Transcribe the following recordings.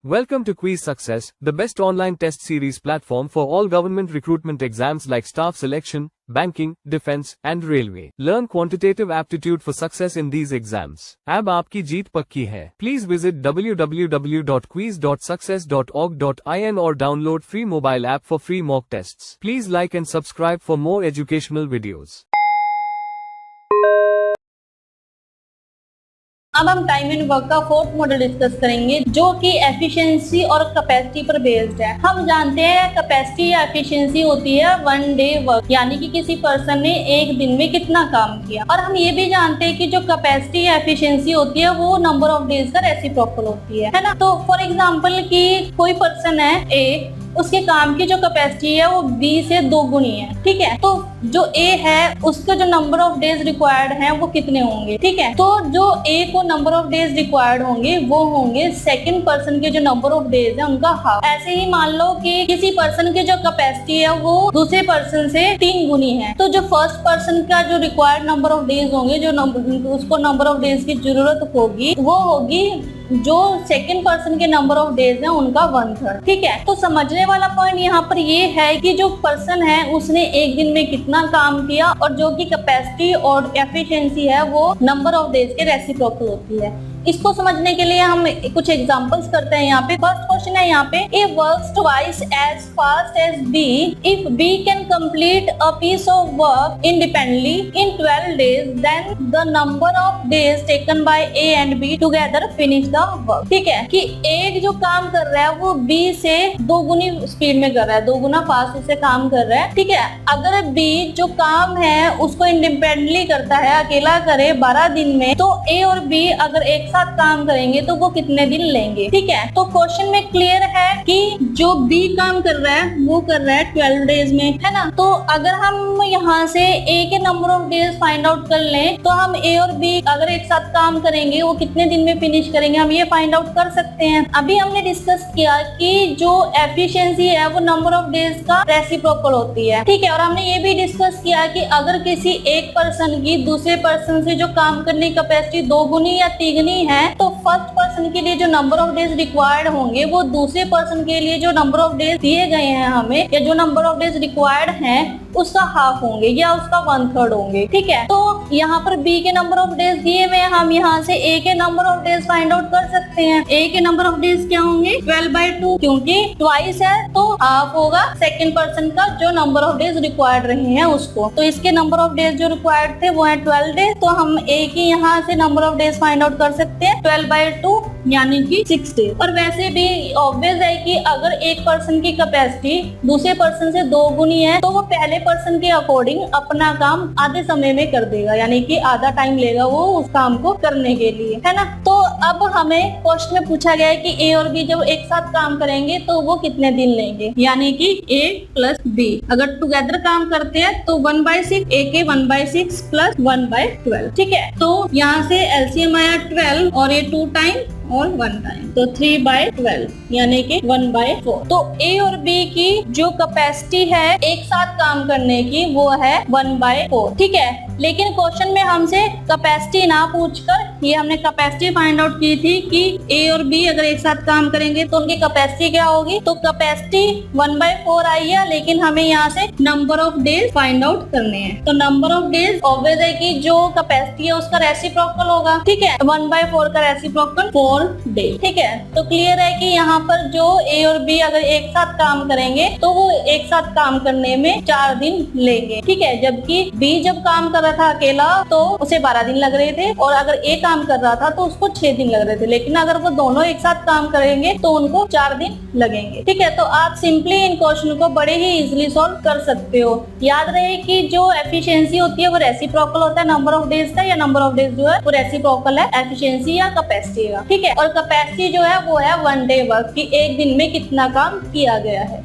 Welcome to Quiz Success, the best online test series platform for all government recruitment exams like staff selection, banking, defense, and railway. Learn quantitative aptitude for success in these exams. अब आपकी जीत पक्की है. Please visit www.quiz.success.org.in or download free mobile app for free mock tests. Please like and subscribe for more educational videos. अब हम time and work का fourth model discuss करेंगे जो कि एफिशिएंसी और कैपेसिटी पर बेस्ड है। हम जानते हैं कैपेसिटी या एफिशिएंसी होती है 1 डे वर्क, यानी कि किसी पर्सन ने एक दिन में कितना काम किया। और हम ये भी जानते हैं कि जो कैपेसिटी या एफिशिएंसी होती है वो नंबर ऑफ डेज का रेसिप्रोकल होती है ना। तो फॉर एग्जांपल कि कोई पर्सन है ए, उसके काम की जो कैपेसिटी है वो बी से 2 गुनी है, ठीक है। तो जो ए है उसका जो नंबर ऑफ डेज रिक्वायर्ड है वो कितने होंगे, ठीक है। तो जो ए को नंबर ऑफ डेज रिक्वायर्ड होंगे वो होंगे सेकंड पर्सन के जो नंबर ऑफ डेज है उनका हाफ। ऐसे ही मान लो कि किसी पर्सन की जो कैपेसिटी है वो दूसरे पर्सन से 3 गुनी है, तो जो फर्स्ट पर्सन का जो रिक्वायर्ड नंबर ऑफ डेज होंगे, जो उसको नंबर ऑफ डेज की जरूरत होगी वो होगी जो सेकंड पर्सन के नंबर ऑफ डेज है उनका 1/3, ठीक है। तो समझने वाला पॉइंट यहाँ पर ये है कि जो पर्सन है उसने एक दिन में कितना काम किया और जो कि कैपेसिटी और एफिशिएंसी है वो नंबर ऑफ डेज के रेसिप्रोकल होती है। इसको समझने के लिए हम कुछ एग्जांपल्स करते हैं। यहाँ पे फर्स्ट क्वेश्चन है, यहाँ पे A works twice as fast as B if B can complete a piece of work independently in 12 days then the number of days taken by A and B together finish the work, ठीक है। कि ए जो काम कर रहा है वो B से 2 गुनी स्पीड में कर रहा है, 2 गुना फास्ट से काम कर रहा है, ठीक है। अगर बी जो काम है उसको इंडिपेंडेंटली करता है, अकेला करे 12 दिन में, तो ए और बी अगर एक साथ काम करेंगे तो वो कितने दिन लेंगे, ठीक है। तो क्वेश्चन में क्लियर है कि जो बी काम कर रहा है वो कर रहा है 12 डेज में, है ना। तो अगर हम यहाँ से ए के number of days find out कर लें तो हम ए और बी अगर एक साथ काम करेंगे वो कितने दिन में फिनिश करेंगे हम ये फाइंड आउट कर सकते हैं। अभी हमने डिस्कस किया कि जो एफिशिएंसी है वो नंबर ऑफ डेज का रेसिप्रोकल होती है, ठीक है। और हमने ये भी डिस्कस किया कि अगर किसी एक पर्सन की दूसरे पर्सन से जो काम करने की कैपेसिटी 2 गुनी या 3 गुनी है तो फर्स्ट पर्सन के लिए जो नंबर ऑफ डेज रिक्वायर्ड होंगे वो दूसरे पर्सन के लिए जो नंबर ऑफ डेज दिए गए हैं हमें, या जो नंबर ऑफ डेज रिक्वायर्ड हैं उसका हाफ होंगे या उसका 1/3 होंगे, ठीक है। तो यहाँ पर बी के नंबर ऑफ डेज दिए हुए हैं, हम यहाँ से ए के number of days find out कर सकते हैं। ए के नंबर ऑफ डेज क्या होंगे 12/2, क्योंकि ट्वाइस है तो हाफ होगा सेकंड पर्सन का जो नंबर ऑफ डेज रिक्वायर्ड रहे हैं उसको। तो इसके नंबर ऑफ डेज जो रिक्वायर्ड थे वो है 12 डेज, तो हम ए की यहाँ से number of days find out कर सकते हैं 12/2 यानी कि 6 डेज। और वैसे भी ऑब्वियस है कि अगर एक पर्सन की कैपेसिटी दूसरे पर्सन से 2 गुनी है तो वो पहले पर्सन के अकॉर्डिंग अपना काम आधे समय में कर देगा, यानी कि आधा टाइम लेगा वो उस काम को करने के लिए, है ना। तो अब हमें क्वेश्चन में पूछा गया है कि ए और बी जब एक साथ काम करेंगे तो वो कितने दिन लेंगे, यानी कि ए प्लस बी अगर टुगेदर काम करते हैं तो 1/6, ए के 1/6 प्लस 1/12, ठीक है। तो यहाँ से एलसीएम आया 12 और ये 2 टाइम और 1 टाइम, तो 3/12 यानी कि 1/4। तो ए और बी की जो कैपेसिटी है एक साथ काम करने की वो है 1/4, ठीक है। लेकिन क्वेश्चन में हमसे कैपेसिटी ना पूछकर ये हमने कैपेसिटी फाइंड आउट की थी कि ए और बी अगर एक साथ काम करेंगे तो उनकी कैपेसिटी क्या होगी। तो कैपेसिटी 1/4 आई है, लेकिन हमें यहाँ से number of days find out करने हैं। तो नंबर ऑफ डेज ऑब्वियस है कि जो कैपेसिटी है उसका रेसिप्रोकल होगा, ठीक है। 1/4 का रेसिप्रोकल 4 डे, ठीक है। तो क्लियर है कि यहाँ पर जो ए और बी अगर एक साथ काम करेंगे तो वो एक साथ काम करने में 4 दिन लेंगे, ठीक है। जबकि बी जब काम कर रहा था अकेला तो उसे 12 दिन लग रहे थे, और अगर ए काम कर रहा था तो उसको 6 दिन लग रहे थे। लेकिन अगर वो दोनों एक साथ काम करेंगे तो उनको 4 दिन लगेंगे, ठीक है। तो आप सिंपली इन क्वेश्चन को बड़े ही इजिली सॉल्व कर सकते हो। याद रहे कि जो एफिशिएंसी होती है वो रेसिप्रोकल होता है नंबर ऑफ डेज का, या नंबर ऑफ डेज जो है वो रेसिप्रोकल है एफिशिएंसी या कैपेसिटी का, ठीक है। और कैपेसिटी जो है वो है 1 डे वर्क, की एक दिन में कितना काम किया गया है।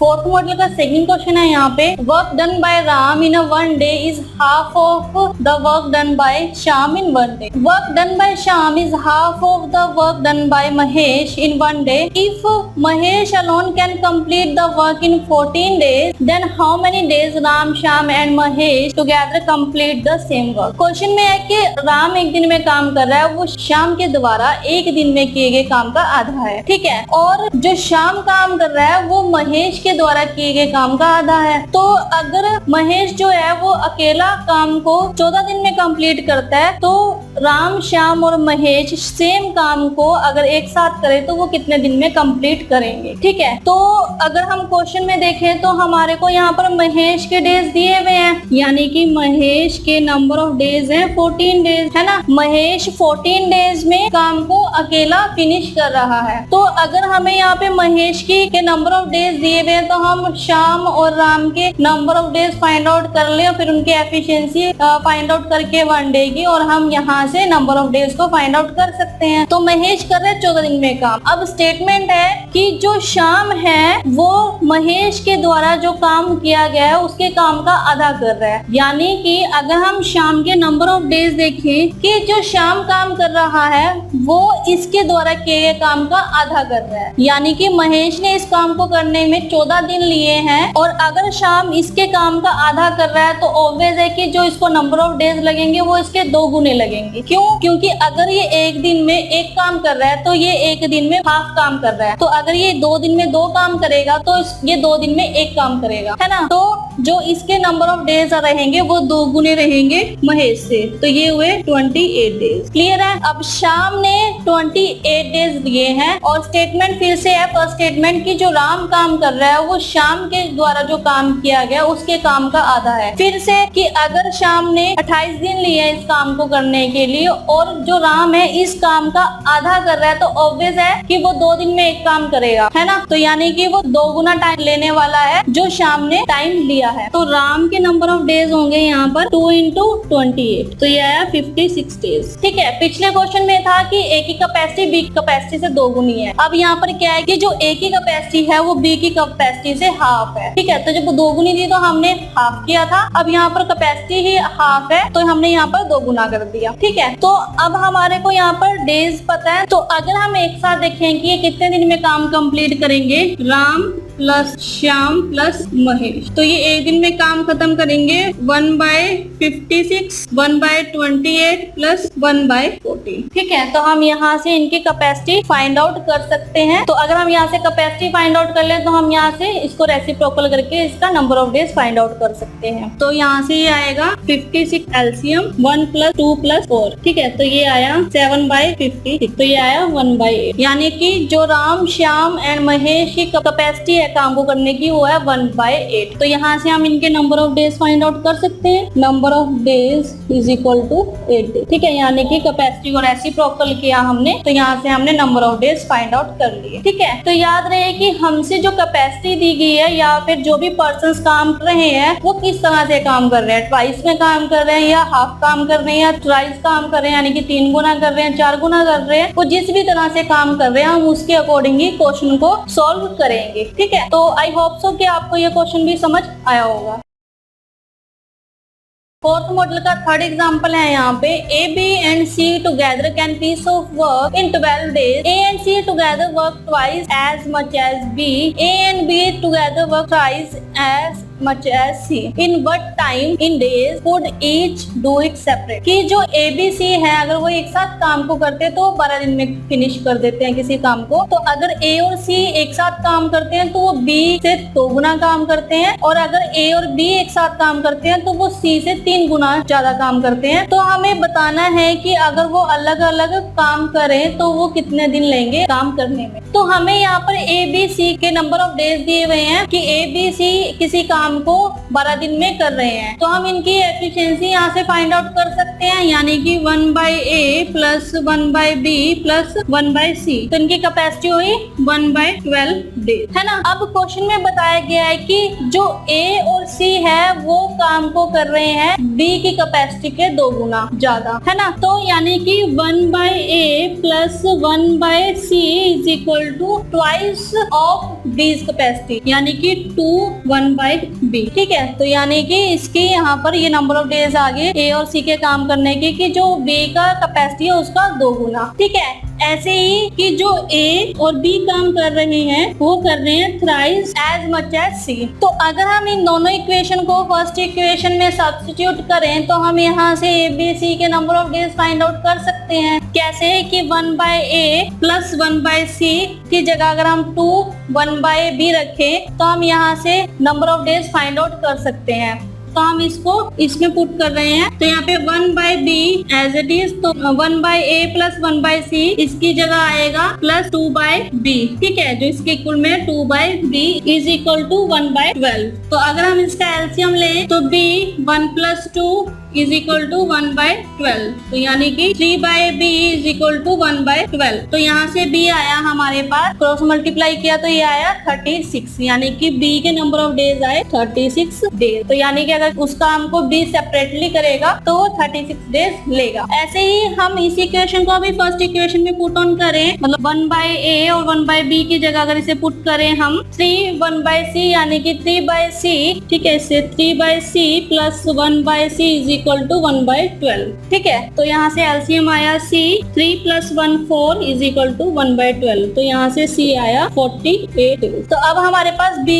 फोर्थ मॉडल का सेकंड क्वेश्चन है यहाँ पे, work done by Ram in a one day is half of the work done by Shyam in one day. Work done by Shyam is half of the work done by Mahesh in one day. If Mahesh alone can complete the work in 14 days, then how many days Ram, Shyam and Mahesh together complete the same work? Question में है कि राम एक दिन में काम कर रहा है, वो श्याम के द्वारा एक दिन में किए गए काम का आधा है, ठीक है। और जो श्याम काम कर रहा है वो महेश के द्वारा किए गए काम का आधा है। तो अगर महेश जो है वो अकेला काम को 14 दिन में कंप्लीट करता है, तो राम, श्याम और महेश सेम काम को अगर एक साथ करें तो वो कितने दिन में कंप्लीट करेंगे, ठीक है। तो अगर हम क्वेश्चन में देखें तो हमारे को यहाँ पर महेश के डेज दिए हुए हैं, यानी कि महेश के नंबर ऑफ डेज है 14 डेज, है ना। महेश 14 डेज में काम को अकेला फिनिश कर रहा है। तो अगर हमें यहाँ पे महेश के नंबर ऑफ डेज दिए हुए हैं तो हम श्याम और राम के number of days find out कर ले और फिर उनकी एफिशिएंसी फाइंड आउट करके वन डे की, और हम यहाँ से नंबर ऑफ डेज को फाइंड आउट कर सकते हैं। तो महेश कर रहे 14 दिन में काम। अब स्टेटमेंट है कि जो श्याम है वो महेश के द्वारा जो काम किया गया है उसके काम का आधा कर रहा है, यानी कि अगर हम श्याम के नंबर ऑफ डेज देखें कि जो श्याम काम कर रहा है वो इसके द्वारा किए गए काम का आधा कर रहा है, यानी कि महेश ने इस काम को करने में 14 दिन लिए हैं और अगर श्याम इसके काम का आधा कर रहा है तो ऑब्वियस है कि जो इसको नंबर ऑफ डेज लगेंगे वो इसके 2 गुने लगेंगे। क्यों? क्योंकि अगर ये एक दिन में एक काम कर रहा है तो ये एक दिन में हाफ काम कर रहा है, तो अगर ये 2 दिन में 2 काम करेगा तो ये 2 दिन में 1 काम करेगा, है ना। तो जो इसके नंबर ऑफ डेज रहेंगे वो 2 गुने रहेंगे महेश से, तो ये हुए 28 डेज। क्लियर है। अब श्याम ने 28 डेज दिए हैं और स्टेटमेंट फिर से है, फर्स्ट स्टेटमेंट की जो राम काम कर रहा है वो श्याम के द्वारा जो काम किया गया उसके काम का आधा है। फिर से कि अगर श्याम ने 28 दिन लिए इस काम को करने के लिए और जो राम है इस काम का आधा कर रहा है, तो ऑब्वियस है कि वो 2 दिन में 1 काम करेगा, है ना। तो यानी कि वो 2 गुना टाइम लेने वाला है जो श्याम ने टाइम लिया है। तो राम के नंबर ऑफ डेज होंगे यहाँ पर 2 into 28, तो ये आया 56 डेज, ठीक है। पिछले क्वेश्चन में था कि ए की कैपेसिटी बी की कैपेसिटी से 2 गुनी है। अब यहाँ पर क्या है कि जो ए की कैपेसिटी है वो बी की कैपेसिटी से हाफ है, ठीक है। तो जब 2 गुनी थी तो हमने हाफ किया था, अब यहाँ पर कैपेसिटी ही हाफ है तो हमने यहाँ पर 2 गुना कर दिया, ठीक है। तो अब हमारे को यहाँ पर डेज पता है, तो अगर हम एक साथ देखें कि ये कितने दिन में काम कंप्लीट करेंगे, राम प्लस श्याम प्लस महेश, तो ये एक दिन में काम खत्म करेंगे 1/56, 1/28 प्लस 1/14, ठीक है। तो हम यहाँ से इनकी कैपेसिटी फाइंड आउट कर सकते हैं। तो अगर हम यहाँ से कैपेसिटी फाइंड आउट कर ले तो हम यहाँ से इसको रेसिप्रोकल करके इसका number of days find out कर सकते हैं। तो यहाँ से ये आएगा 56 एलसीएम 1 + 2 + 4, ठीक है। तो ये आया 7/56, तो ये आया 1/8, यानी कि जो राम, श्याम एंड महेश की कैपेसिटी है काम को करने की वो है 1/8। तो यहाँ से हम इनके number of days find out कर सकते हैं। Number of days is equal to 8 days, ठीक है। यानी कि कैपेसिटी को रेसिप्रोकल किया हमने, तो यहाँ से हमने number of days find out कर लिए, ठीक है। तो याद रहे कि हमसे जो कैपेसिटी दी गई है या फिर जो भी पर्सन्स काम कर रहे हैं वो किस तरह से काम कर रहे हैं, ट्वाइस में काम कर रहे हैं या हाफ काम कर रहे हैं या थ्राइस काम कर रहे हैं, यानी कि 3 गुना कर रहे हैं, 4 गुना कर रहे हैं, वो जिस भी तरह से काम कर रहे हैं हम उसके अकॉर्डिंग ही क्वेश्चन को सॉल्व करेंगे, ठीक है। तो आई होप सो कि आपको ये क्वेश्चन भी समझ आया होगा। फोर्थ मॉडल का थर्ड एग्जांपल है यहाँ पे, A B and C together can piece of work in 12 days. A and C together work twice as much as B. A and B together work twice as much as C. In what time in days would each do it separate? कि जो A B C है अगर वो एक साथ काम को करते हैं तो 12 दिन में फिनिश कर देते हैं किसी काम को। तो अगर A और C एक साथ काम करते हैं तो वो B से 2 गुना काम करते हैं, और अगर A और B एक साथ काम करते हैं तो वो C से 3 गुना ज्यादा काम करते हैं। तो हमें बताना है कि अगर वो अलग अलग काम करें तो वो कितने दिन लेंगे काम करने में। तो हमें यहाँ पर A B C के नंबर ऑफ डेज दिए हुए हैं कि A B C किसी काम काम को 12 दिन में कर रहे हैं, तो हम इनकी एफिशिएंसी यहाँ से फाइंड आउट कर सकते हैं, यानी कि 1/a plus 1/b plus 1/c। तो इनकी कैपेसिटी हुई 1/12 डेज, है ना। अब क्वेश्चन में बताया गया है कि जो a और c है वो काम को कर रहे हैं b की कैपेसिटी के 2 गुना ज्यादा, है ना। तो यानी कि 1/a plus 1/c is equal to twice of b's capacity, यानी कि 2 1/b। ठीक है, तो यानी कि इसकी यहाँ पर ये नंबर ऑफ डेज आ गए a और c के काम करने के, कि जो b का कैपेसिटी है उसका 2 गुना। ठीक है, ऐसे ही कि जो A और B काम कर रहे हैं वो कर रहे हैं thrice as much as C। तो अगर हम इन दोनों इक्वेशन को फर्स्ट इक्वेशन में सब्स्टिट्यूट करें तो हम यहाँ से A, B, C के number of days find out कर सकते हैं। कैसे कि 1/A प्लस 1/C की जगह अगर हम 2 1/B रखें तो हम यहाँ से number of days find out कर सकते हैं। तो हम इसको इसमें पुट कर रहे हैं, तो यहाँ पे 1/b एज इट इज, तो 1/a प्लस 1/c इसकी जगह आएगा प्लस 2/b। ठीक है, जो इसके इक्वल में 2/b इज इक्वल टू 1/12। तो अगर हम इसका एलसीएम लें तो b 1 plus 2 is equal to 1/12, तो यानी कि 3/b इज इक्वल टू 1/12। तो यहाँ से b आया हमारे पास, क्रॉस मल्टीप्लाई किया तो ये आया 36, यानी कि b के नंबर ऑफ डेज आए 36 डेज। तो यानी कि अगर उस काम को b सेपरेटली करेगा तो वो 36 डेज लेगा। ऐसे ही हम इस इक्वेशन को अभी फर्स्ट इक्वेशन में पुट ऑन करें, मतलब 1/a और 1/b की जगह अगर इसे पुट करें हम 3 1/c यानी कि 3/c। ठीक है, इससे 3/c plus 1/c is equal to 1/12। ठीक है, तो यहाँ से एलसीएम आया c, 3 प्लस 1 4 इज इक्वल टू 1/12। तो यहाँ से c आया 48 डेज। तो अब हमारे पास b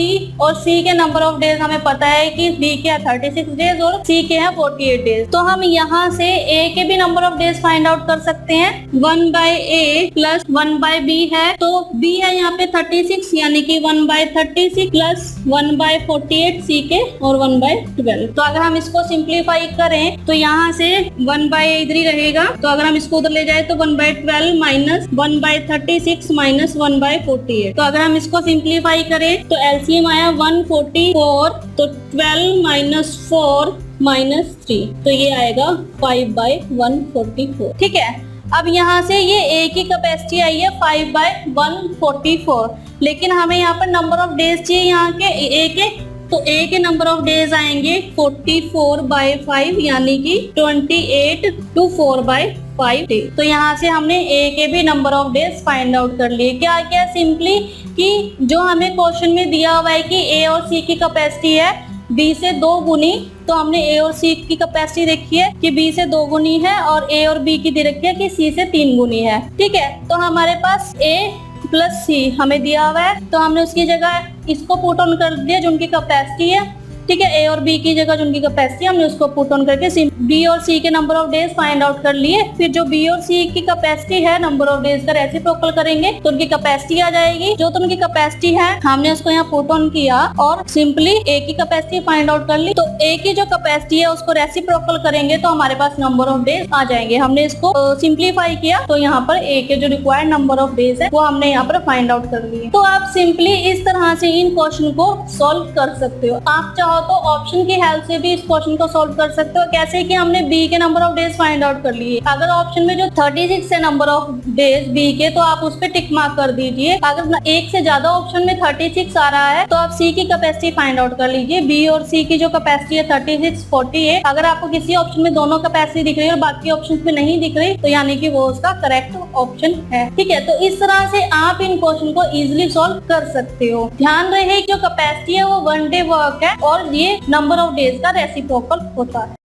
और c के नंबर ऑफ डेज हमें पता है कि b के 36 डेज और c के हैं 48 डेज। तो हम यहाँ से a के भी number of days find out कर सकते हैं। 1/a प्लस 1/b है, तो b है यहाँ पे 36 यानी कि 1/36 प्लस 1/48 c के और 1/12। तो अगर हम इसको सिंप्लीफाई करें तो यहाँ से 1/a इधर ही रहेगा, तो अगर हम इसको उधर ले जाए तो 1/12 माइनस 1/36 माइनस 1/48। तो अगर हम इसको सिंप्लीफाई करें तो एलसीएम आया 144, तो 12 माइनस 4 माइनस 3, तो ये आएगा 5/144। ठीक है, अब यहाँ से ये a की कैपेसिटी आई है 5/144, लेकिन हमें यहाँ पर नंबर ऑफ डेज चाहिए यहाँ के a के, तो a के नंबर ऑफ डेज आएंगे 44/5 यानी कि 28 to 4/5 डेज। तो यहाँ से हमने a के भी number of days find out कर लिए। क्या क्या सिंपली कि जो हमें क्वेश्चन में दिया हुआ है कि a और c की कैपेसिटी है b से 2 गुनी, तो हमने a और c की कैपेसिटी देखी है कि b से 2 गुनी है और a और b की दे रखी है कि c से 3 गुनी है। ठीक है, तो हमारे पास a प्लस c हमें दिया हुआ है, तो हमने उसकी जगह इसको पुट ऑन कर दिया जो उनकी कैपेसिटी है। ठीक है, ए और बी की जगह जो उनकी कैपेसिटी हमने उसको पुट ऑन करके बी और सी के number of days find out कर लिए। फिर जो बी और सी की कैपेसिटी है नंबर ऑफ डेज का रेसिप्रोकल करेंगे तो उनकी कैपेसिटी आ जाएगी। जो तो उनकी कैपेसिटी है हमने उसको यहाँ पुट ऑन किया और सिंपली ए की कैपेसिटी फाइंड आउट कर ली। तो ए की जो कैपेसिटी है उसको रेसिप्रोकल करेंगे तो हमारे पास नंबर ऑफ डेज आ जाएंगे। हमने इसको सिंप्लीफाई किया तो यहाँ पर ए के जो रिक्वायर्ड नंबर ऑफ डेज है वो हमने यहाँ पर फाइंड आउट कर लिए। तो आप सिंपली इस तरह से इन क्वेश्चन को सॉल्व कर सकते हो। आप चाहो तो ऑप्शन की हेल्प से भी इस क्वेश्चन को सॉल्व कर सकते हो। कैसे कि हमने बी के number of days find out कर लिए। अगर ऑप्शन में जो 36 है नंबर ऑफ डेज बी के तो आप उस पर टिक मार्क कर दीजिए। अगर एक से ज्यादा ऑप्शन में 36 आ रहा है तो आप सी की कैपेसिटी फाइंड आउट कर लीजिए। बी और सी की जो कैपेसिटी है 36 48। अगर आपको किसी ऑप्शन में दोनों कैपेसिटी दिख रही है और बाकी ऑप्शन में नहीं दिख रही तो यानी कि वो उसका करेक्ट ऑप्शन है। ठीक है, तो इस तरह से आप इन क्वेश्चन को इजिली सॉल्व कर सकते हो। ध्यान रहे जो कैपेसिटी है वो 1 डे वर्क है और ये नंबर ऑफ डेज का रेसिप्रोकल होता है।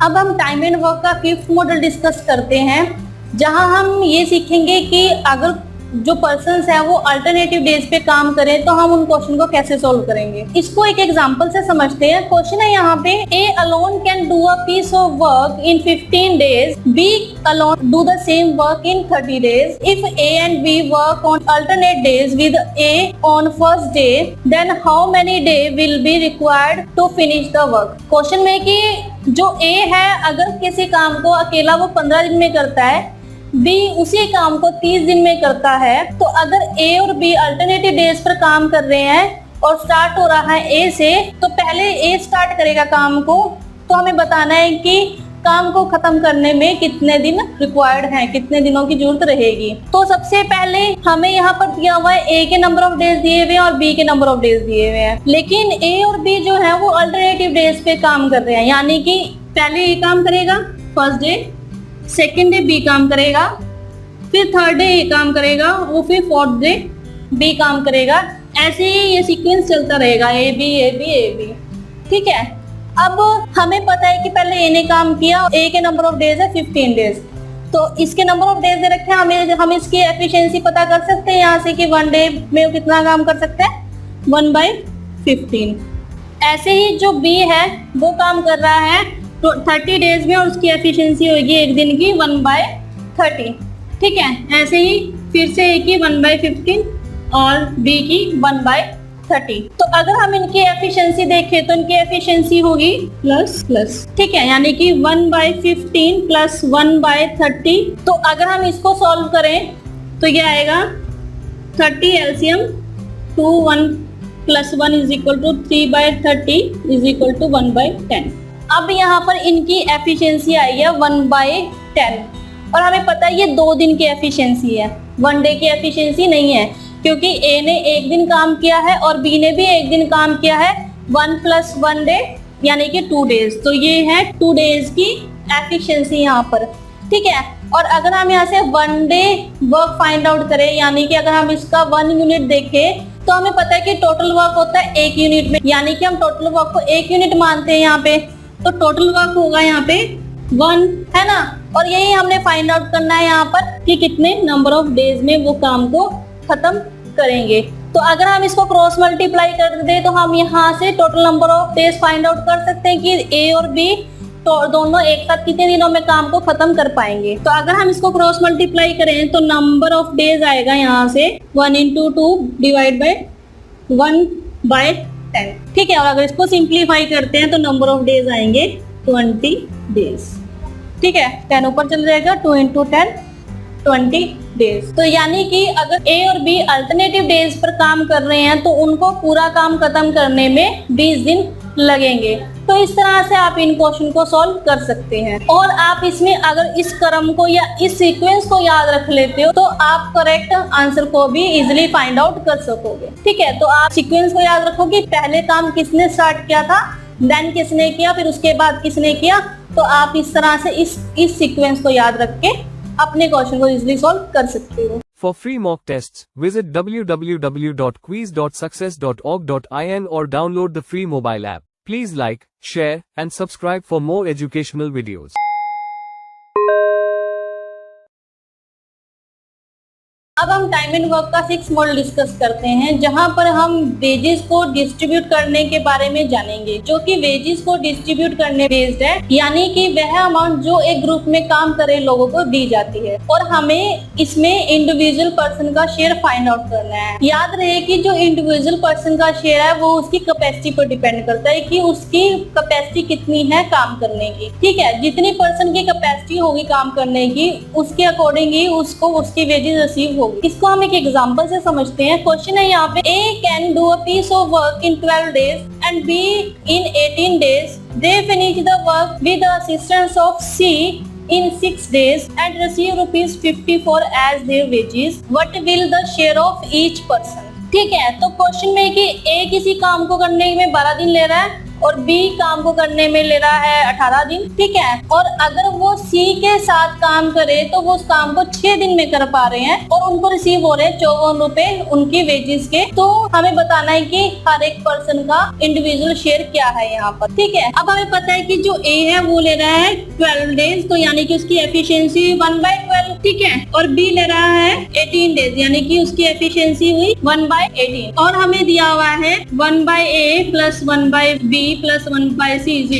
अब हम टाइम एंड वर्क का फिफ्थ मॉडल डिस्कस करते हैं, जहां हम ये सीखेंगे कि अगर जो पर्सन्स है वो अल्टरनेटिव डेज पे काम करें तो हम उन क्वेश्चन को कैसे सॉल्व करेंगे। इसको एक एग्जांपल से समझते हैं। क्वेश्चन है यहाँ पे A alone can do a piece of work in 15 days. B alone do the same work in 30 days. If A and B work on alternate days with A on first day, then how many days will be required to finish the work? Question में कि जो A है अगर किसी काम को अकेला वो 15 दिन में करता है, B उसी काम को 30 दिन में करता है, तो अगर A और B अल्टरनेटिव डेज पर काम कर रहे हैं और स्टार्ट हो रहा है ए से, तो पहले ए स्टार्ट करेगा काम को। तो हमें बताना है कि काम को खत्म करने में कितने दिन रिक्वायर्ड है, कितने दिनों की जरूरत रहेगी। तो सबसे पहले हमें यहाँ पर दिया हुआ है ए के नंबर ऑफ डेज दिए हुए हैं और बी के नंबर ऑफ डेज दिए हुए हैं, लेकिन ए और बी जो है वो अल्टरनेटिव डेज पे काम कर रहे हैं। यानी कि पहले ए काम करेगा first day, second day B काम करेगा, फिर थर्ड डे ए काम करेगा, वो फिर फोर्थ डे बी काम करेगा। ऐसे ही ये सीक्वेंस चलता रहेगा, A B A B A B. ठीक है, अब हमें पता है कि पहले ए ने काम किया, ए के नंबर ऑफ डेज है 15 डेज, तो इसके नंबर ऑफ डेज दे रखे हैं। हम इसकी एफिशिएंसी पता कर सकते हैं यहाँ से कि 1 डे में कितना काम कर सकते हैं, 1/15। ऐसे ही जो बी है वो काम कर रहा है 30 डेज में और उसकी एफिशिएंसी होगी एक दिन की 1/30। ठीक है, ऐसे ही फिर से ए की 1/15 और बी की 1/30। तो अगर हम इनकी एफिशिएंसी देखें तो इनकी एफिशिएंसी होगी प्लस। ठीक है, यानी कि 1/15 प्लस 1/30। तो अगर हम इसको सॉल्व करें तो ये आएगा 30 एलसीएम 2 1 + 1 = 3/30 = 1/10। अब यहाँ पर इनकी एफिशिएंसी आई है 1/10 और हमें पता है ये 2 दिन की एफिशिएंसी है, 1 डे की एफिशिएंसी नहीं है, क्योंकि ए ने एक दिन काम किया है और बी ने भी एक दिन काम किया है। 1 + 1 डे यानी कि 2 डेज, तो ये है 2 डेज की एफिशिएंसी यहाँ पर। ठीक है, और अगर हम यहाँ से 1 डे वर्क फाइंड आउट करें, यानी कि अगर हम इसका 1 यूनिट देखें तो हमें पता है कि टोटल वर्क होता है 1 यूनिट में, यानी कि हम टोटल वर्क को 1 यूनिट मानते हैं यहाँ पे, तो टोटल वर्क होगा यहाँ पे 1, है ना। और यही हमने फाइंड आउट करना है यहाँ पर कि कितने नंबर ऑफ डेज में वो काम को खत्म करेंगे। तो अगर हम इसको क्रॉस मल्टीप्लाई कर दे तो हम यहाँ से total number of days find out कर सकते हैं कि ए और बी तो दोनों एक साथ कितने दिनों में काम को खत्म कर पाएंगे। तो अगर हम इसको क्रॉस मल्टीप्लाई करें तो नंबर ऑफ डेज आएगा यहाँ से 1 × 2 / 1/10। ठीक है, और अगर इसको सिंप्लीफाई करते हैं तो नंबर ऑफ डेज आएंगे 20 डेज। ठीक है, 10 ऊपर चल जाएगा, 2 × 10 20 डेज। तो यानी कि अगर ए और बी अल्टरनेटिव डेज पर काम कर रहे हैं तो उनको पूरा काम खत्म करने में 20 दिन लगेंगे। तो इस तरह से आप इन क्वेश्चन को सॉल्व कर सकते हैं। और आप इसमें अगर इस क्रम को या इस सीक्वेंस को याद रख लेते हो तो आप करेक्ट आंसर को भी इजिली फाइंड आउट कर सकोगे। ठीक है, तो आप सीक्वेंस को याद रखो कि पहले काम किसने स्टार्ट किया था, देन किसने किया, फिर उसके बाद किसने किया। तो आप इस तरह से इस सीक्वेंस को याद रख के अपने क्वेश्चन को इजीली सॉल्व कर सकते हो। For free mock tests, visit www.quiz.success.org.in or download the free mobile app. Please like, share, and subscribe for more educational videos. अब हम टाइम एंड वर्क का 6th मॉडल डिस्कस करते हैं, जहां पर हम वेजेस को डिस्ट्रीब्यूट करने के बारे में जानेंगे, जो कि वेजेस को डिस्ट्रीब्यूट करने बेस्ड है, यानी कि वह अमाउंट जो एक ग्रुप में काम करे लोगों को दी जाती है और हमें इसमें इंडिविजुअल पर्सन का शेयर फाइंड आउट करना है। याद रहे कि जो इंडिविजुअल पर्सन का शेयर है वो उसकी कैपेसिटी पर डिपेंड करता है कि उसकी कैपेसिटी कितनी है काम करने की। ठीक है, जितनी पर्सन की कैपेसिटी होगी काम करने की उसके अकॉर्डिंग ही उसको उसकी वेजेस रिसीव होगी। इसको हम एक एग्जांपल से समझते हैं। क्वेश्चन है यहाँ पे, A can do a piece of work in 12 days and B in 18 days. They finish the work with the assistance of C in 6 days and receive ₹54 as their wages. What will the share of each person? ठीक है, तो question में कि A किसी काम को करने में 12 दिन ले रहा है और B काम को करने में ले रहा है 18 दिन। ठीक है, और अगर वो C के साथ काम करे तो वो उस काम को 6 दिन में कर पा रहे हैं और उनको रिसीव हो रहे हैं 54 रुपए उनकी वेजेस के। तो हमें बताना है कि हर एक पर्सन का इंडिविजुअल शेयर क्या है यहाँ पर। ठीक है, अब हमें पता है कि जो A है वो ले रहा है 12 डेज, तो यानी कि उसकी एफिशिएंसी 1/12। ठीक है, और B ले रहा है 18 डेज, यानी कि उसकी एफिशिएंसी हुई 1/18। और हमें दिया हुआ है 1/A + 1/B + 1/C =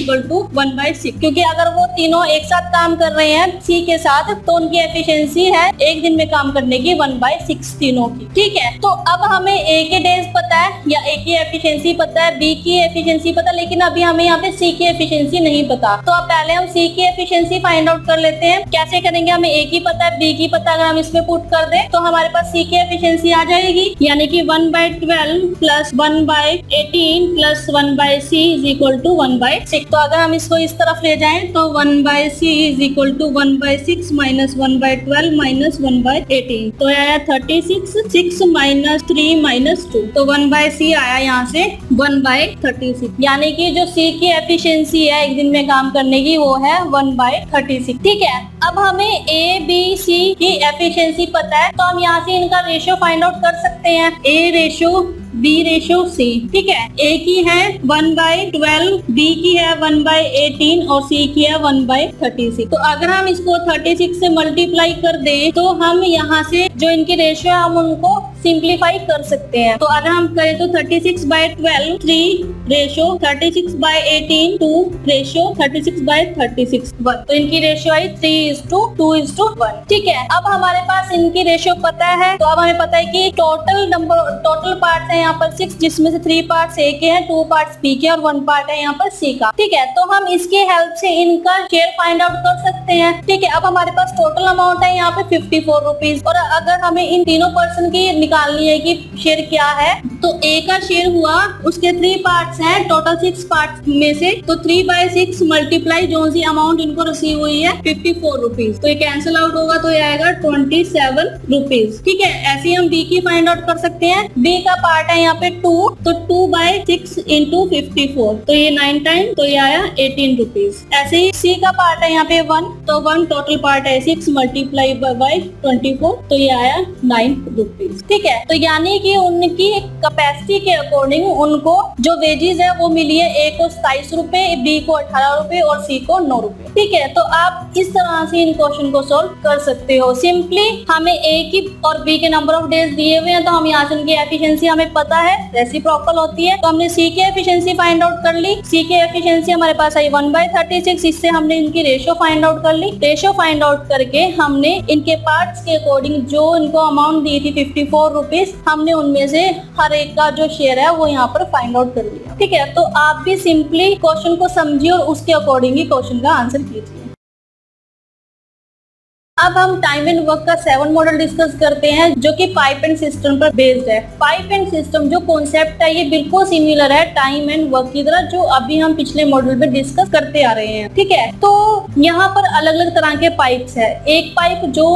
1/6, क्योंकि अगर वो तीनों एक साथ काम कर रहे हैं सी के साथ, तो उनकी एफिशिएंसी है एक दिन में काम करने की 1/6 तीनों की। ठीक है, तो अब हमें ए के डेज पता है या ए की एफिशिएंसी पता है, बी की एफिशिएंसी पता है, लेकिन अभी हमें यहाँ पे सी की एफिशिएंसी नहीं पता। तो अब पहले हम सी की एफिशिएंसी फाइंड आउट कर लेते हैं। कैसे करेंगे, हमें ए की पता है, बी की पता है, अगर हम इसमें पुट कर दें तो हमारे पास सी की एफिशिएंसी आ जाएगी, यानी कि 1/12 plus 1/18 plus 1/c is equal to 1/6। तो अगर हम इसको इस तरफ ले जाएं तो 1/c is equal to 1/6 minus 1/12 minus 1/18, तो आया 36, 6 माइनस 3 माइनस 2, तो 1/c आया यहाँ से 1/36, यानी कि जो सी की एफिशिएंसी है एक दिन में काम करने की वो है 1/36। ठीक है, अब हमें ए बी सी की एफिशिएंसी पता है, तो हम यहाँ से इनका रेशियो फाइंड आउट कर सकते हैं, A ratio B ratio C. ठीक है, ए की है 1/12, बी की है 1/18 और सी की है 1/36। तो अगर हम इसको 36 से मल्टीप्लाई कर दें तो हम यहाँ से जो इनकी रेशियो है हम उनको सिंप्लीफाई कर सकते हैं। तो अगर हम करें तो 36/12 3 रेशियो 36/18 2 रेशियो 36/36 1, तो इनकी रेशियो आई 3:2:1। ठीक है, अब हमारे पास इनकी रेशियो पता है, तो अब हमें पता है कि टोटल पार्ट्स है यहाँ पर 6, जिसमें से 3 पार्ट्स ए के हैं, 2 पार्ट्स बी के और 1 पार्ट है यहाँ पर सी का। ठीक है, तो हम इसके हेल्प से इनका शेयर फाइंड आउट कर सकते हैं। ठीक है, अब हमारे पास टोटल अमाउंट है यहाँ पे 54 रुपीज, और अगर हमें इन तीनों पर्सन की निकालनी है कि शेयर क्या है, तो ए का शेयर हुआ, उसके 3 पार्ट्स हैं, टोटल 6 पार्ट्स में से, तो 3/6 मल्टीप्लाई जो सी अमाउंट इनको रिसीव हुई है 54 रुपीज, तो ये कैंसिल आउट होगा तो ये आएगा 27 रुपीज। ठीक है, ऐसे ही हम बी की फाइंड आउट कर सकते हैं। बी का पार्ट है यहाँ पे 2, तो 2/6 इंटू 54, तो ये 9 टाइम, तो ये आया 18 रुपीज। ऐसे ही सी का पार्ट है यहाँ पे 1, तो 1 टोटल पार्ट है 6 मल्टीप्लाई बाय 24, तो ये आया 9 रुपीज। ठीक है, तो यानी कि उनकी कैपेसिटी के अकॉर्डिंग उनको जो वेजेस है वो मिली है, ए को 27 रुपए, बी को 18 रुपए और सी को 9 रुपए। ठीक है, तो आप इस तरह से इन क्वेश्चन को सॉल्व कर सकते हो। सिंपली हमें ए की और बी के नंबर ऑफ डेज दिए हुए हैं, तो हम यहाँ से उनकी एफिशिएंसी हमें पता है, रेसिप्रोकल होती है, तो हमने सी की एफिशिएंसी फाइंड आउट कर ली। सी की एफिशिएंसी हमारे पास आई 1/36, इससे हमने इनकी रेशियो फाइंड आउट कर ली। रेशियो फाइंड आउट करके हमने इनके पार्ट्स के अकॉर्डिंग जो इनको अमाउंट दी थी 54 रुपीज, हमने उनमें से हर एक का जो शेयर है वो यहाँ पर फाइंड आउट कर लिया। ठीक है, तो आप भी सिंपली क्वेश्चन को समझिए और उसके अकॉर्डिंग ही क्वेश्चन का आंसर कीजिए। अब हम टाइम एंड वर्क का 7 मॉडल डिस्कस करते हैं, जो कि पाइप एंड सिस्टम पर बेस्ड है। पाइप एंड सिस्टम जो कॉन्सेप्ट है ये बिल्कुल सिमिलर है टाइम एंड वर्क की तरह, जो अभी हम पिछले मॉडल में डिस्कस करते आ रहे हैं। ठीक है, तो यहाँ पर अलग अलग तरह के पाइप्स है। एक पाइप जो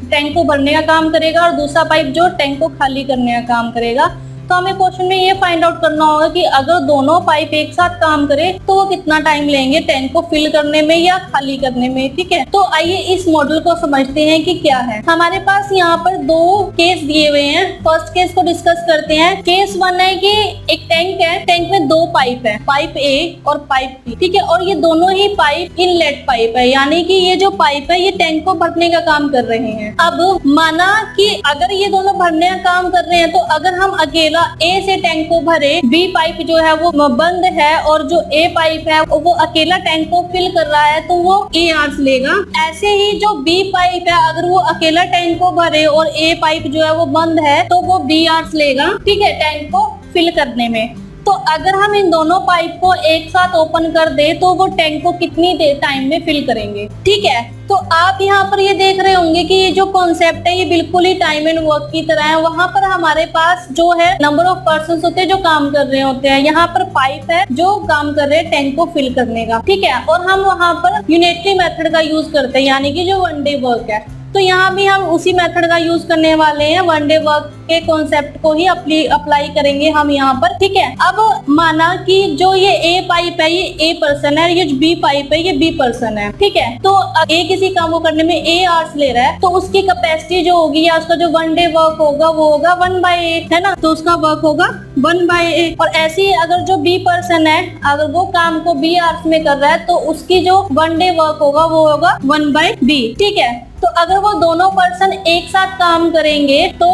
टैंक को भरने का काम करेगा और दूसरा पाइप जो टैंक को खाली करने का काम करेगा। तो हमें क्वेश्चन में ये फाइंड आउट करना होगा कि अगर दोनों पाइप एक साथ काम करे तो वो कितना टाइम लेंगे टैंक को फिल करने में या खाली करने में। ठीक है, तो आइए इस मॉडल को समझते हैं कि क्या है। हमारे पास यहाँ पर 2 केस दिए हुए हैं। फर्स्ट केस को डिस्कस करते हैं। केस 1 है कि एक टैंक है, टैंक में 2 पाइप है, पाइप ए और पाइप बी। ठीक है, और ये दोनों ही पाइप इनलेट पाइप है, यानी कि ये जो पाइप है ये टैंक को भरने का काम कर रहे हैं। अब माना कि अगर ये दोनों भरने का काम कर रहे हैं, तो अगर हम अकेला ए से टैंक को भरे, बी पाइप जो है वो बंद है और जो ए पाइप है वो अकेला टैंक को फिल कर रहा है, तो वो ए आवर्स लेगा। ऐसे ही जो बी पाइप है अगर वो अकेला टैंक को भरे और ए पाइप जो है वो बंद है, तो वो बी आवर्स लेगा। ठीक है, टैंक को फिल करने में। तो अगर हम इन दोनों पाइप को एक साथ ओपन कर दे तो वो टैंक को कितनी देर टाइम में फिल करेंगे। ठीक है, तो आप यहाँ पर ये देख रहे होंगे कि ये जो कॉन्सेप्ट है ये बिल्कुल ही टाइम एंड वर्क की तरह है। वहां पर हमारे पास जो है नंबर ऑफ पर्सन होते हैं जो काम कर रहे होते हैं, यहाँ पर पाइप है जो काम कर रहे हैं टैंक को फिल करने का। ठीक है, और हम वहां पर यूनिटरी मेथड का यूज करते हैं, यानी कि जो 1 डे वर्क है। तो यहाँ भी हम उसी मेथड का यूज करने वाले हैं, 1 डे वर्क के कॉन्सेप्ट को ही अप्लाई करेंगे हम यहाँ पर। ठीक है, अब माना कि जो ये ए पाइप है ये ए पर्सन है, ये बी पाइप है ये बी पर्सन है। ठीक है, तो ए किसी काम को करने में ए आवर्स ले रहा है, तो उसकी कैपेसिटी जो होगी या उसका जो 1 डे वर्क होगा वो होगा 1/8, है ना, तो उसका वर्क होगा 1/8। और ऐसे ही अगर जो बी पर्सन है अगर वो काम को बी आवर्स में कर रहा है, तो उसकी जो 1 डे वर्क होगा वो होगा 1/b। ठीक है, तो अगर वो दोनों पर्सन एक साथ काम करेंगे तो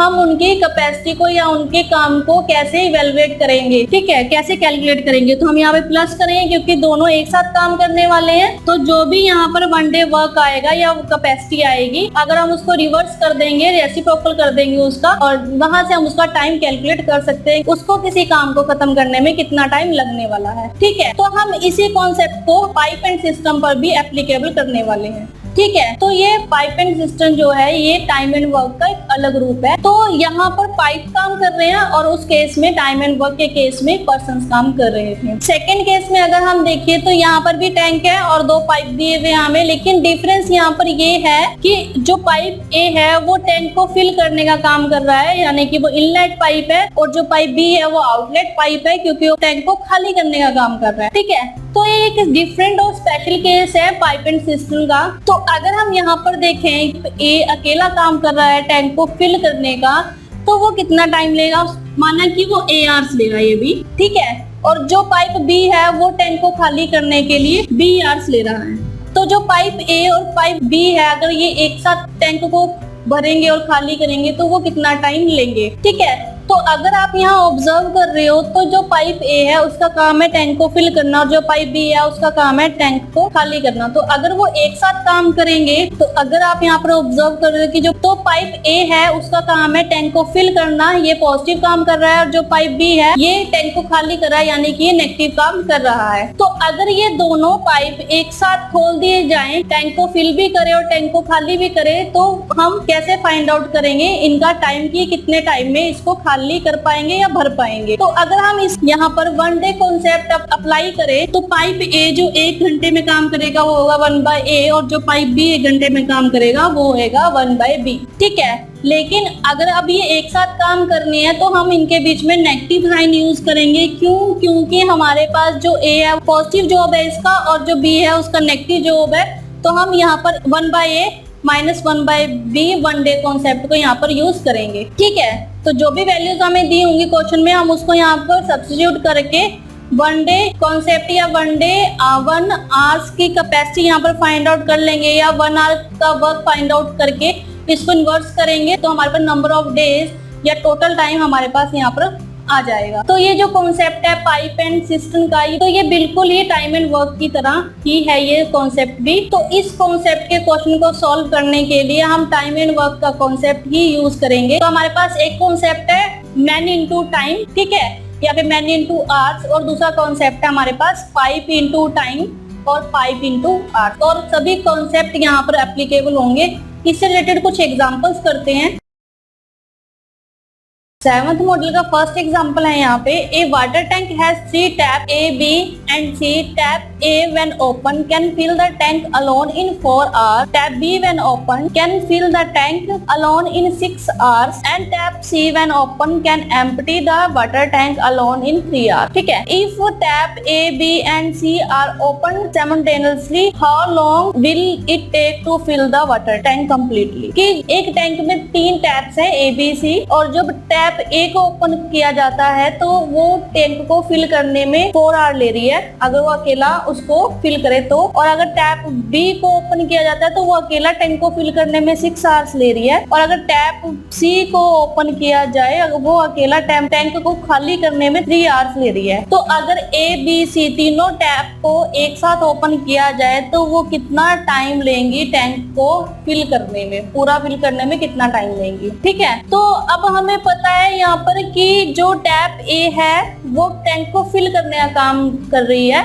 हम उनकी कैपेसिटी को या उनके काम को कैसे इवेलुएट करेंगे, ठीक है, कैसे कैलकुलेट करेंगे। तो हम यहाँ पे प्लस करेंगे क्योंकि दोनों एक साथ काम करने वाले हैं। तो जो भी यहाँ पर 1 डे वर्क आएगा या कैपेसिटी आएगी, अगर हम उसको रिवर्स कर देंगे, रेसिप्रोकल कर देंगे उसका, और वहां से हम उसका टाइम कैलकुलेट कर सकते हैं, उसको किसी काम को खत्म करने में कितना टाइम लगने वाला है, ठीक है। तो हम इसी कॉन्सेप्ट को पाइप एंड सिस्टम पर भी एप्लीकेबल करने वाले हैं, ठीक है। तो ये पाइप एंड सिस्टम जो है ये टाइम एंड वर्क का एक अलग रूप है। तो यहाँ पर पाइप काम कर रहे हैं और उस केस में टाइम एंड वर्क के केस में पर्सन्स काम कर रहे थे। सेकंड केस में अगर हम देखिए तो यहाँ पर भी टैंक है और 2 पाइप दिए हुए हमें, लेकिन डिफरेंस यहाँ पर ये है कि जो पाइप ए है वो टैंक को फिल करने का काम कर रहा है, यानी कि वो इनलेट पाइप है, और जो पाइप बी है वो आउटलेट पाइप है क्योंकि वो टैंक को खाली करने का काम कर रहा है, ठीक है। तो ये एक डिफरेंट और स्पेशल केस है पाइप एंड सिस्टम का। तो अगर हम यहाँ पर देखें ए अकेला काम कर रहा है टैंक को फिल करने का, तो वो कितना टाइम लेगा, माना कि वो ए आवर्स लेगा ये भी, ठीक है। और जो पाइप बी है वो टैंक को खाली करने के लिए बी आवर्स ले रहा है। तो जो पाइप ए और पाइप बी है, अगर ये एक साथ टैंक को भरेंगे और खाली करेंगे तो वो कितना टाइम लेंगे, ठीक है। तो अगर आप यहाँ ऑब्जर्व कर रहे हो तो जो पाइप ए है उसका काम है टैंक को फिल करना, और जो पाइप बी है उसका काम है टैंक को खाली करना। तो अगर वो एक साथ काम करेंगे, तो अगर आप यहाँ पर ऑब्जर्व कर रहे हो कि जो तो पाइप ए है उसका काम है टैंक को फिल करना, ये पॉजिटिव काम कर रहा है, और जो पाइप बी है ये टैंक को खाली कर रहा है, यानी कि ये नेगेटिव काम कर रहा है। तो अगर ये दोनों पाइप एक साथ खोल दिए जाएं, टैंक को फिल भी करे और टैंक को खाली भी करे, तो हम कैसे फाइंड आउट करेंगे इनका टाइम की कितने टाइम में इसको खाली कर पाएंगे या भर पाएंगे। तो अगर हम इस यहाँ पर 1 डे कॉन्सेप्ट अप्लाई करें, तो पाइप ए जो 1 घंटे में काम करेगा वो होगा 1/A, और जो पाइप बी 1 घंटे में काम करेगा वो होगा 1/B, ठीक है। लेकिन अगर अब ये एक साथ काम करने हैं तो हम इनके बीच में नेगेटिव साइन यूज करेंगे। क्यों? क्योंकि हमारे पास जो ए है पॉजिटिव जॉब है इसका, और जो बी है उसका नेगेटिव जॉब है। तो हम यहाँ पर 1/A minus 1/B 1 day concept को यहाँ पर यूज करेंगे, ठीक है। तो जो भी वैल्यूज हमें दी होंगी क्वेश्चन में, हम उसको यहाँ पर सब्स्टिट्यूट करके 1 डे कॉन्सेप्ट या 1 डे 1 आवर्स की कैपेसिटी यहाँ पर फाइंड आउट कर लेंगे, या 1 आवर का वर्क फाइंड आउट करके इसको इन्वर्स करेंगे, तो हमारे पास नंबर ऑफ डेज या टोटल टाइम हमारे पास यहाँ पर आ जाएगा। तो ये जो कॉन्सेप्ट है पाइप एंड सिस्टम का, तो ये बिल्कुल ही टाइम एंड वर्क की तरह ही है ये कॉन्सेप्ट भी। तो इस कॉन्सेप्ट के क्वेश्चन को सॉल्व करने के लिए हम टाइम एंड वर्क का कॉन्सेप्ट ही यूज करेंगे। तो हमारे पास एक कॉन्सेप्ट है मैन इनटू टाइम, ठीक है, या फिर मैन इनटू आवर्स, और दूसरा कॉन्सेप्ट है हमारे पास पाइप इनटू टाइम और पाइप इनटू आवर्स, और सभी कॉन्सेप्ट यहाँ पर एप्लीकेबल होंगे। इससे रिलेटेड कुछ एग्जांपल्स करते हैं। 7th मॉडल का फर्स्ट एग्जांपल है यहाँ पे, a water tank has 3 tap A, B and C. Tap A when open can fill the tank alone in 4 hours. Tap B when open can fill the tank alone in 6 hours. And tap C when open can empty the water tank alone in 3 hours. ठीक है। If tap A, B and C are open simultaneously, how long will it take to fill the water tank completely? कि एक tank में 3 taps है A, B, C, और जब tap ए को open किया जाता है तो वो टैंक को फिल करने में 4 आवर ले रही है अगर वो अकेला उसको फिल करे तो, और अगर टैप बी को ओपन किया जाता है तो वो अकेला टैंक को फिल करने में 6 आवर्स ले रही है, और अगर टैप सी को ओपन किया जाए अगर वो अकेला टैंक को खाली करने में 3 आवर्स ले रही है। तो अगर ए, बी, सी तीनों टैप को एक साथ ओपन किया जाए तो वो कितना टाइम लेंगी टैंक को फिल करने में, पूरा फिल करने में कितना टाइम लेंगी, ठीक है। तो अब हमें पता है यहाँ पर कि जो टैप ए है वो टैंक को फिल करने का काम कर रही है,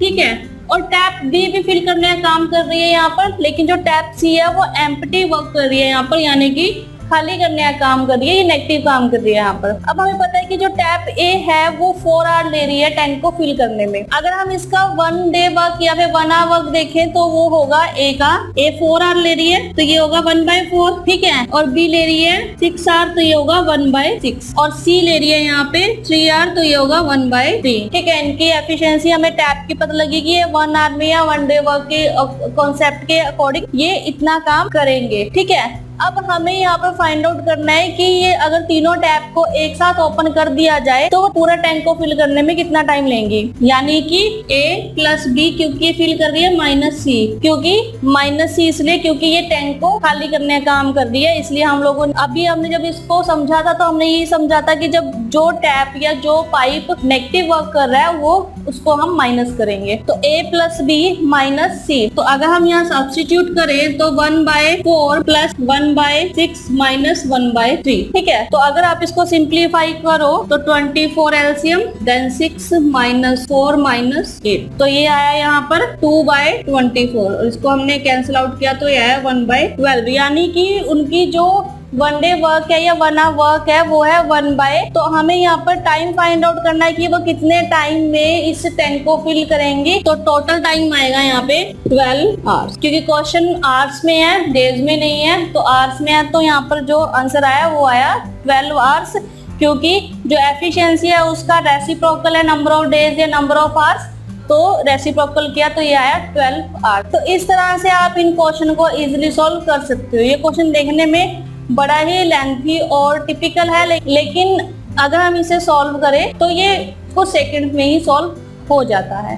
ठीक है, और टैप बी भी फिल करने का काम कर रही है यहाँ पर, लेकिन जो टैप सी है वो एम्प्टी वर्क कर रही है यहाँ पर, यानी कि खाली करने का काम कर रही है, ये नेगेटिव काम कर रही है यहाँ पर। अब हमें पता है कि जो टैप ए है वो 4 आवर ले रही है टैंक को फिल करने में। अगर हम इसका 1 डे वर्क या फिर 1 आवर वर्क देखें तो वो होगा ए का, ए 4 आवर ले रही है तो ये होगा 1/4, ठीक है, और बी ले रही है 6 आवर तो ये होगा 1/6, और सी ले रही है यहाँ पे 3 आवर तो ये होगा 1/3, ठीक है। इनकी एफिशिएंसी हमें टैप की पता लगेगी, ये 1 आवर में या 1 डे वर्क के कॉन्सेप्ट के अकॉर्डिंग ये इतना काम करेंगे, ठीक है। अब हमें यहाँ पर फाइंड आउट करना है कि ये अगर तीनों टैप को एक साथ ओपन कर दिया जाए तो वो पूरा टैंक को फिल करने में कितना टाइम लेंगे, यानी कि A प्लस B, क्योंकि ये फिल कर रही है माइनस C, क्योंकि माइनस C इसलिए क्योंकि ये टैंक को खाली करने का काम कर रही है। इसलिए हम लोगों ने अभी हमने जब इसको समझा था तो हमने यही समझा था कि जब जो टैप या जो पाइप नेगेटिव वर्क कर रहा है वो उसको हम माइनस करेंगे। तो A plus B minus C, तो अगर हम यहाँ सब्स्टिट्यूट करें तो 1/4 प्लस 1/6 माइनस 1/3, ठीक है। तो अगर आप इसको सिंप्लीफाई करो तो 24 एलसीएम, देन 6 माइनस 4 माइनस 8, तो ये आया यहाँ पर 2/24 और इसको हमने कैंसिल आउट किया तो ये आया 1/12, यानी कि उनकी जो वन डे वर्क है या 1 आवर वर्क है वो है 1/, तो हमें यहाँ पर टाइम फाइंड आउट करना है कि वो कितने टाइम में इस टैंक को फिल करेंगे। तो टोटल टाइम आएगा यहाँ पे 12 आवर्स, क्योंकि क्वेश्चन आवर्स में है, डेज में नहीं है। तो आवर्स में है तो यहाँ पर जो आंसर आया वो आया 12 आवर्स, क्योंकि जो एफिशिएंसी है उसका रेसिप्रोकल है नंबर ऑफ डेज या नंबर ऑफ आवर्स, तो रेसिप्रोकल किया तो ये आया 12 आवर्स। तो इस तरह से आप इन क्वेश्चन को इजीली सॉल्व कर सकते हो। ये क्वेश्चन देखने में बड़ा ही लेंथी और टिपिकल है, लेकिन अगर हम इसे सॉल्व करें तो ये कुछ सेकंड में ही सॉल्व हो जाता है।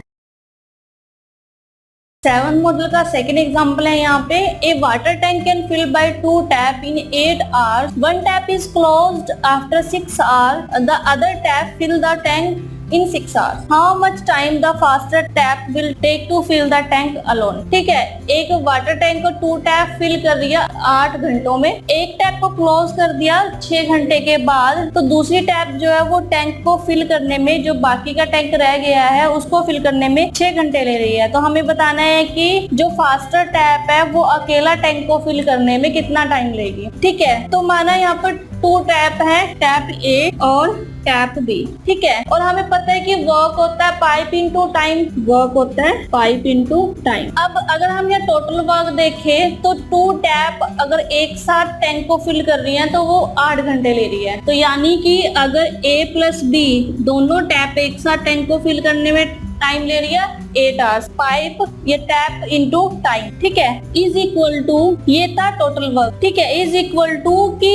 7 मॉडल का सेकंड एग्जांपल है यहाँ पे, a water tank can fill by 2 tap in 8 hours, 1 tap is closed after 6 hours, the other tap fill the tank in 6 hours. How much time the faster tap will take to fill the tank alone? ठीक है, एक water tank को 2 tap fill कर दिया 8 घंटों में, एक tap को क्लोज कर दिया 6 घंटे के बाद, तो दूसरी टैप जो है वो टैंक को फिल करने में, जो बाकी का टैंक रह गया है उसको फिल करने में 6 घंटे ले रही है। तो हमें बताना है कि जो फास्टर टैप है वो अकेला टैंक को फिल करने में कितना टाइम लेगी। ठीक है, तो माना यहाँ पर 2 टैप है, टैप A और टैप B, ठीक है, और हमें पता है कि वर्क होता है पाइप इनटू टाइम, वर्क होता है पाइप इनटू टाइम। अब अगर हम यहाँ टोटल वर्क देखें तो 2 टैप अगर एक साथ टैंक को फिल कर रही हैं तो वो 8 घंटे ले रही है। तो यानी कि अगर A प्लस B दोनों टैप एक साथ टैंक को फिल करने में टाइम ले रही है 8 आवर्स, पाइप ये टैप इनटू टाइम, ठीक है, इज इक्वल टू, ये था टोटल वर्क, ठीक है, इज इक्वल टू कि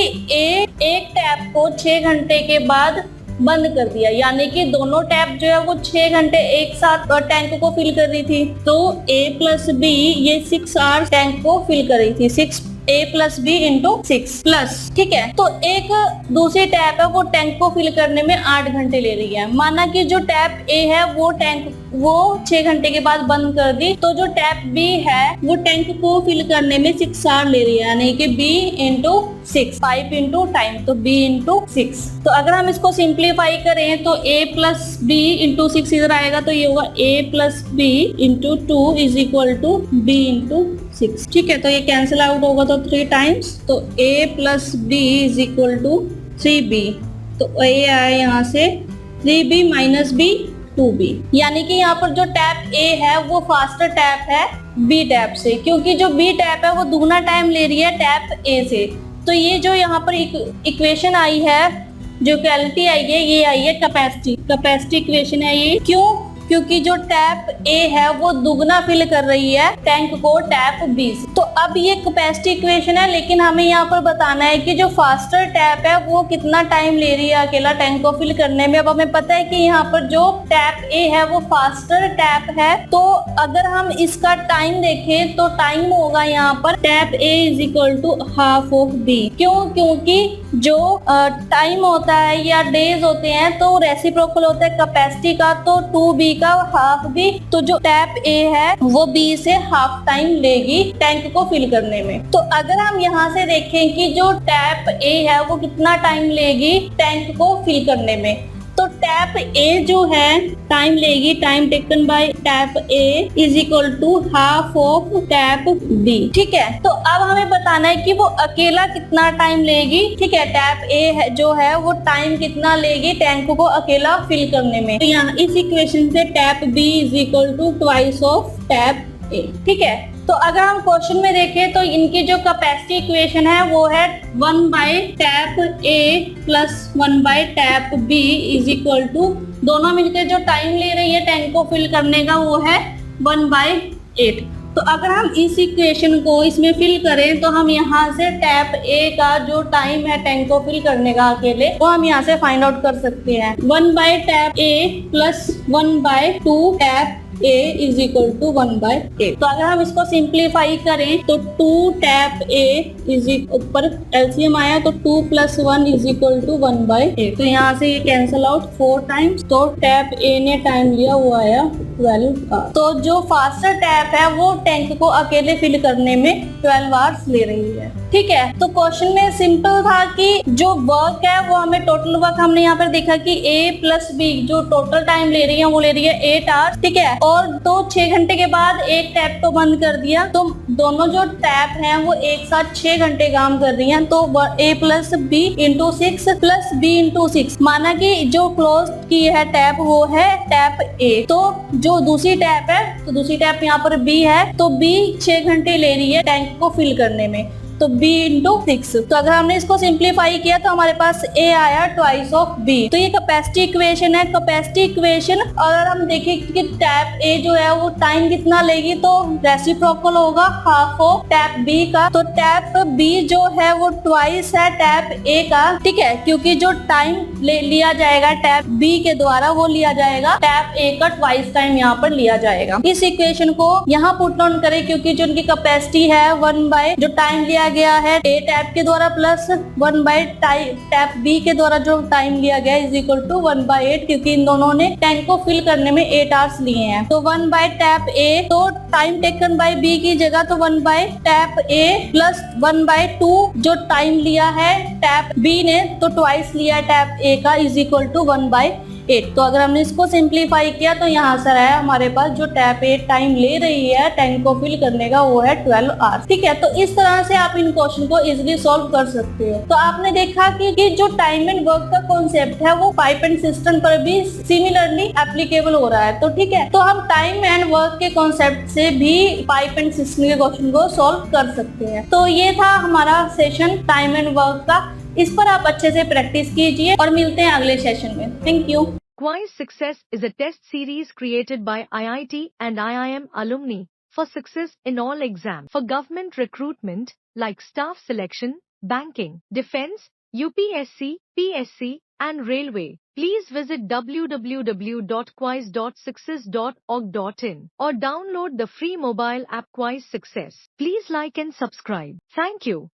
एक टैप को 6 घंटे के बाद बंद कर दिया, यानी कि दोनों टैप जो है वो 6 घंटे एक साथ टैंक को फिल कर रही थी। तो A प्लस B ये 6 आवर्स टैंक को फिल कर रही थी, 6 A plus B into 6 plus, ठीक है। तो एक दूसरी टैप है वो टैंक को फिल करने में 8 घंटे ले रही है। माना कि जो टैप A है वो 6 घंटे के बाद बंद कर दी, तो जो टैप B है वो टैंक को फिल करने में 6 आवर ले रही है, यानी कि B इंटू 6, 5 इंटू टाइम, तो B इंटू 6। तो अगर हम इसको सिंप्लीफाई करें तो A प्लस B इंटू 6 इधर आएगा, तो ये होगा A plus B into 2 is equal to B into 6, ठीक है। तो ये कैंसिल आउट होगा तो 3 टाइम्स, तो A plus B is equal to 3B, तो A आया यहाँ से 3B माइनस B 2B, यानी कि यहाँ पर जो टैप A है वो फास्टर टैप है B टैप से, क्योंकि जो B टैप है वो दुगना टाइम ले रही है टैप A से। तो ये जो यहाँ पर इक्वेशन आई है, जो क्वालिटी आई है, ये आई है कैपेसिटी इक्वेशन है ये। क्यों? क्योंकि जो टैप A है वो दुगना फिल कर रही है टैंक को टैप B से। तो अब ये कैपेसिटी इक्वेशन है, लेकिन हमें यहाँ पर बताना है कि जो फास्टर टैप है वो कितना टाइम ले रही है अकेला टैंक को फिल करने में। अब हमें पता है कि यहाँ पर जो टैप A है वो फास्टर टैप है, तो अगर हम इसका टाइम देखें तो टाइम होगा यहाँ पर tap A is equal to half of B। क्यों? क्योंकि जो टाइम होता है या डेज होते हैं तो रेसिप्रोकल होता है कैपेसिटी का, तो 2B का हाफ B, तो जो टैप A है वो B से हाफ टाइम लेगी टैंक को फिल करने में। तो अगर हम यहाँ से देखें कि जो टैप A है वो कितना टाइम लेगी टैंक को फिल करने में, तो टैप A जो है टाइम लेगी, time taken by tap A is equal to half of tap B, ठीक है। तो अब हमें बताना है कि वो अकेला कितना टाइम लेगी, ठीक है, टैप A है जो है वो टाइम कितना लेगी टैंक को अकेला फिल करने में। तो यहाँ इस इक्वेशन से tap B is equal to twice of tap A, ठीक है। तो अगर हम क्वेश्चन में देखें तो इनकी जो कैपेसिटी इक्वेशन है वो है 1 by tap A plus 1 by tap B is equal to, दोनों मिलकर जो टाइम ले रही है टैंक को फिल करने का वो है 1/8। तो अगर हम इस इक्वेशन को इसमें फिल करें तो हम यहाँ से टैप ए का जो टाइम है टैंक को फिल करने का अकेले, वो हम यहाँ से फाइंड आउट कर सकते हैं। 1 by tap A plus 1 by 2 tap A is equal to 1 by 8। तो अगर हम इसको सिंप्लीफाई करें तो 2 टैप A इज ऊपर एलसीएम आया तो 2 plus 1 is equal to 1 by 8। तो यहाँ से ये कैंसिल आउट 4 टाइम्स, तो टैप A ने टाइम लिया वो आया 12 आवर्स। तो जो फास्टर टैप है वो टैंक को अकेले फिल करने में 12 आवर्स ले रही है। ठीक है, तो क्वेश्चन में सिंपल था कि जो वर्क है वो हमें टोटल वर्क हमने यहाँ पर देखा कि A प्लस B जो टोटल टाइम ले रही है वो ले रही है 8 आवर्स। ठीक है, और तो 6 घंटे के बाद एक टैप को बंद कर दिया, तो दोनों जो टैप हैं वो एक साथ 6 घंटे काम कर रही हैं। तो A plus B into 6 plus B into 6, माना कि जो क्लोज की है टैप वो है टैप A। तो जो दूसरी टैप है, तो दूसरी टैप यहाँ पर B है, तो B 6 घंटे ले रही है टैंक को फिल करने में, तो B इंटू 6। तो अगर हमने इसको सिंप्लीफाई किया तो हमारे पास A आया ट्वाइस ऑफ B। तो ये कैपेसिटी इक्वेशन है। कैपेसिटी इक्वेशन अगर हम देखें कि टैप A जो है वो टाइम कितना लेगी, तो रेसिप्रोकल होगा हाफ ऑफ टैप B का। तो टैप B जो है वो ट्वाइस है टैप A का। ठीक है, क्योंकि जो टाइम लिया जाएगा टैप B के द्वारा वो लिया जाएगा टैप A का ट्वाइस टाइम यहाँ पर लिया जाएगा। इस इक्वेशन को यहाँ पुट डाउन करें, क्योंकि जो उनकी कैपेसिटी है 1 बाय जो टाइम लिया गया है A टैप के द्वारा प्लस 1 बाय टैप B के द्वारा जो टाइम लिया गया इज इक्वल टू 1 बाय 8, क्योंकि इन दोनों ने टैंक को फिल करने में 8 आवर्स लिए हैं। तो 1 बाय टैप A, तो टाइम टेकन बाय B की जगह तो 1 by tap A plus 1 by 2 जो टाइम लिया है टैप B ने, तो ट्वाइस लिया टैप A का इज इक्वल टू 1 बाय 8। तो अगर हमने इसको सिंप्लीफाई किया तो यहाँ से आया हमारे पास जो टैप A टाइम ले रही है टैंक को फिल करने का वो है 12 आवर्स। ठीक है, तो इस तरह से आप इन क्वेश्चन को इजीली सॉल्व कर सकते हो। तो आपने देखा कि जो टाइम एंड वर्क का कॉन्सेप्ट है वो पाइप एंड सिस्टम पर भी सिमिलरली एप्लीकेबल हो रहा है। तो ठीक है, तो हम टाइम एंड वर्क के कॉन्सेप्ट से भी पाइप एंड सिस्टम के क्वेश्चन को सॉल्व कर सकते हैं। तो ये था हमारा सेशन टाइम एंड वर्क का। इस पर आप अच्छे से प्रैक्टिस कीजिए और मिलते हैं अगले सेशन में। Thank you. Quiz Success is a test series created by IIT and IIM alumni for success in all exams for government recruitment like staff selection, banking, defense, UPSC, PSC and railway. Please visit www.quiz.success.org.in or download the free mobile app Quiz Success. Please like and subscribe. Thank you.